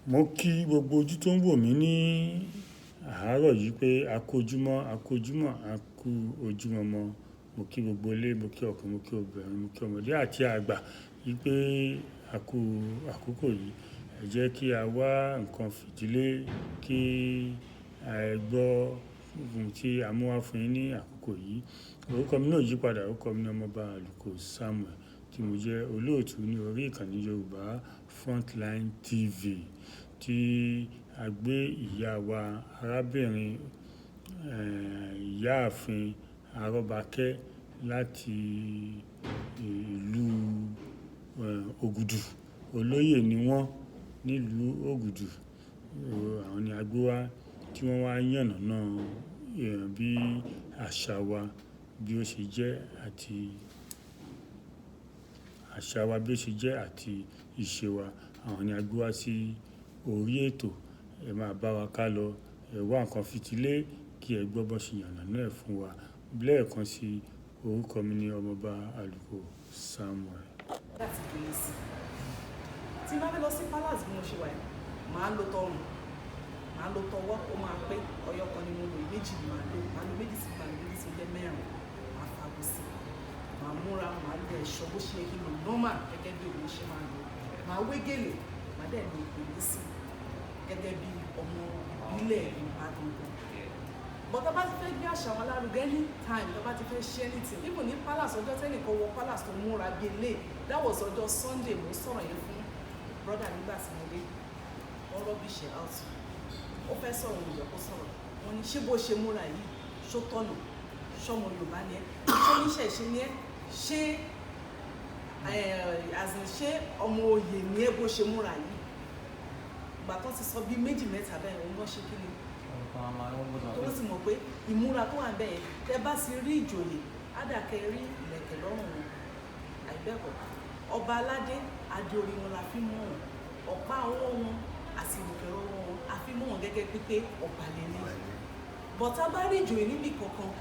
Mo kí gbogbo ojú tó ń wò mí ní àárọ̀ yìí pé a kú ojúmọ́, a kú ojúmọ́, a kú ojúmọmọ. Mo kí gbogbo ilé, mo kí ọkùnrin, mo kí obìnrin, mo kí ọmọdé àti àgbà yìí pé a kú àkókò yìí. Ẹ jẹ́ kí a wá nǹkan fìdílé kí a gbọ́ ohun tí a mú wá fún yín ní àkókò yìí. Orúkọ mi náà yí padà, orúkọ mi ni Ọmọba Àlùkò Samuel tí mo jẹ́ olóòtú ní orí ìkànnì Yorùbá Frontline TV tí a gbé ìyá wa arábìnrin ìyáàfin Arobake láti ìlú Ogudu. Olóyè ni wọ́n nílùú Ogudu. Àwọn ni a gbé wá tí wọ́n wá yànnàná bí àṣà wa bí ó ṣe jẹ́ àti ìṣe wa. Àwọn ni a gbé wá sí orí ètò. Ẹ máa bá wa ká lọ, ẹ wá nǹkan fìdílé kí ẹ gbọ́ bó ṣe yànnàná ẹ̀ fún wa. Lẹ́ẹ̀kan sí orúkọ mi ni Ọmọba Àlùkò Samuel. Láti gbé sí tí n bá fẹ́ lọ sí palace bí mo ṣe wà yìí, màá lo tọrùn, màá lo tọwọ́, ó máa pé ọyọ́ kan ni mo lò, méjì ni màá lo méjì sí jẹ́ mẹ́rin, màá fagbó sí, màá múra, màá lo ẹ̀ṣọ́ bó ṣe yẹ kí n lò normal gẹ́gẹ́ bí òun ṣe máa lò, màá wé gèlè, màá dẹ̀ lo ìpinle sí gẹ́gẹ́ bí ọmọ ìbílẹ̀ Yorùbá gangan. But tá bá ti fẹ́ gbé àṣà wọn lárugẹ anytime tá bá ti fẹ́ ṣe anything, even ní palace ọjọ́ tẹ́nìkan wọ palace tó múra bí eléyìí, that was ọjọ́ Sunday. Mo sọ̀rọ̀ yẹn fún brother nígbà tí mo dé, wọ́n rubbish out, ó fẹ́ sọ̀rọ̀ òun kó sọ̀rọ̀, wọ́n ní ṣé bó ṣe múra yìí ṣó tọ̀nà, ṣọmọ Yorùbá ni ẹ́, ṣé oníṣẹ̀ṣe ni ẹ́, ṣé ọmọ oyè ni ẹ́ bó ṣe múra yìí. Ìgbà tó ti sọ bí méjì mẹ́ta bẹ́ẹ̀ òun lọ́ ṣe kí ni tó sì mọ̀ pé ìmúra tó wà bẹ́ẹ̀ tẹ́ bá sì rí ìjòyè ádàkẹ́ rí ìlẹ̀kẹ̀ lọ́rùn wọn àìbẹ́ẹ̀kọ́. Ọba aládé adé orí wọn la fi mọ̀ wọn, ọ̀pá ọwọ́ wọn àti ìrùkẹ̀rẹ̀ ọwọ́ wọn a fi mọ̀ wọn gẹ́gẹ́ pípé ọba lélẹ̀. Bọ̀tá bá rí ìjòyè níbì kankan,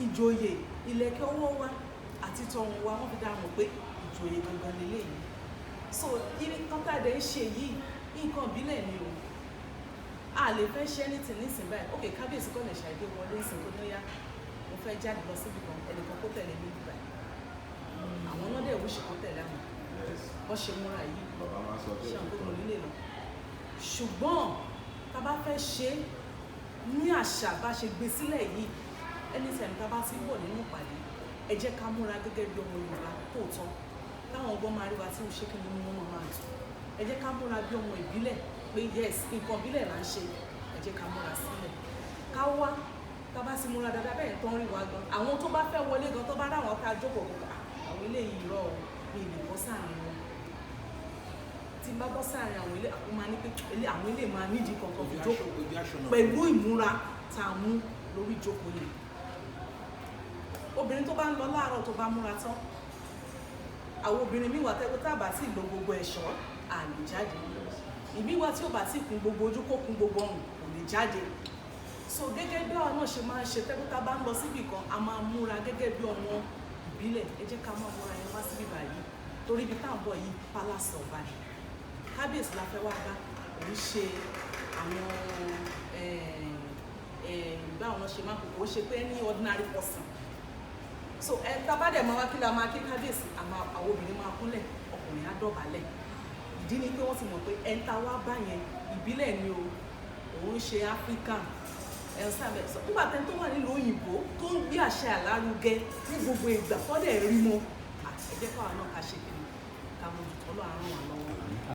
ìjòyè ìlẹ̀kẹ̀ ọwọ́ wa àti tọrùn wa wọ́n fi dá mọ̀ pé ìjòyè gangan lélẹ̀ yìí. So kọ́tàdé ń ṣe yìí nǹkan ìbílẹ̀ ni o. A lè fẹ́ ṣe anything nísìnyí báyìí. Ok, kábíyèsí kọ́ lè ṣàìdé wọlé ìsìn tó ní yá, mo fẹ́ jáde lọ síbi kan, ẹnìkan kó tẹ̀lé mi nígbà yìí. Àwọn náà dẹ̀ wíṣì kan tẹ̀lé àwọn. Wọ́n ṣe múra yìí, ṣé àwọn gbogbo nílé lọ. Ṣùgbọ́n tá bá fẹ́ ṣe ní àṣà bá ṣe gbé sílẹ̀ yìí, anytime tá bá ti wọ̀ nínú ìpàdé, ẹ jẹ́ ká múra gẹ́gẹ́ bí ọmọ Yorùbá tòótọ́. Táwọn ọgbọ́n máa rí wa tí ó ṣe kí ni wọ́n máa tù. Ẹ jẹ́ ká múra bí ọmọ ìbílẹ̀ pé yes, nǹkan ìbílẹ̀ là ń ṣe. Ẹ jẹ́ ká múra sílẹ̀. Ká wá, tá bá sì múra dáadáa bẹ́ẹ̀ tó ń rí wa gan. Àwọn tó bá fẹ́ wọlé gan tó bá ráwọn ká jókòó kó àwọn eléyìí rọ̀ mi lè bọ́ sáàrin wọn. Tí n bá bọ́ sáàrin àwọn ilé, àwọn máa ní pé àwọn ilé máa nídìí kankan fi jókòó pẹ̀lú ìmúra tá a mú lórí ìjókòó yẹn. Obìnrin tó bá ń lọ láàárọ̀ tó bá múra tán, àwọn obìnrin míì wà tẹ́gbẹ́ tá a bá sì lo gbogbo ẹ̀ṣọ́ àlè jáde. Ìmí wà tí ó bá sì kún gbogbo ojú kó kún gbogbo ọrùn kò lè jáde. So gẹ́gẹ́ bí àwọn náà ṣe máa ń ṣe tẹ́gbẹ́ tá a bá ń lọ síbì kan, a máa múra gẹ́gẹ́ bí ọmọ ìbílẹ̀. Ẹ jẹ́ ká máa múra yẹn wá síbí báyìí torí ibi tá à ń bọ̀ yìí palace ọba yìí. Kábíyèsí la fẹ́ wá bá, òun ṣe àwọn ìgbà àwọn ṣe máa kókó ṣe pé ní ordinary person. So tá bá dẹ̀ máa wá kí la máa kí kábíyèsí, àwọn obìnrin máa kúnlẹ̀, ọkùnrin á dọ̀bálẹ̀. Ìdí ni pé wọ́n ti mọ̀ pé ẹ̀ńtà wá bá yẹn ìbílẹ̀ ni o, òun ṣe African. Sábẹ̀ sọ nígbà tẹ́ni tó wà nílùú òyìnbó tó ń gbé àṣà àlárugẹ ní gbogbo ìgbà kọ́ dẹ̀ rí mọ́. Ẹ jẹ́ káwa náà ká ṣe kí ni ká mójútó Ọlọ́run á ràn wá lọ́wọ́.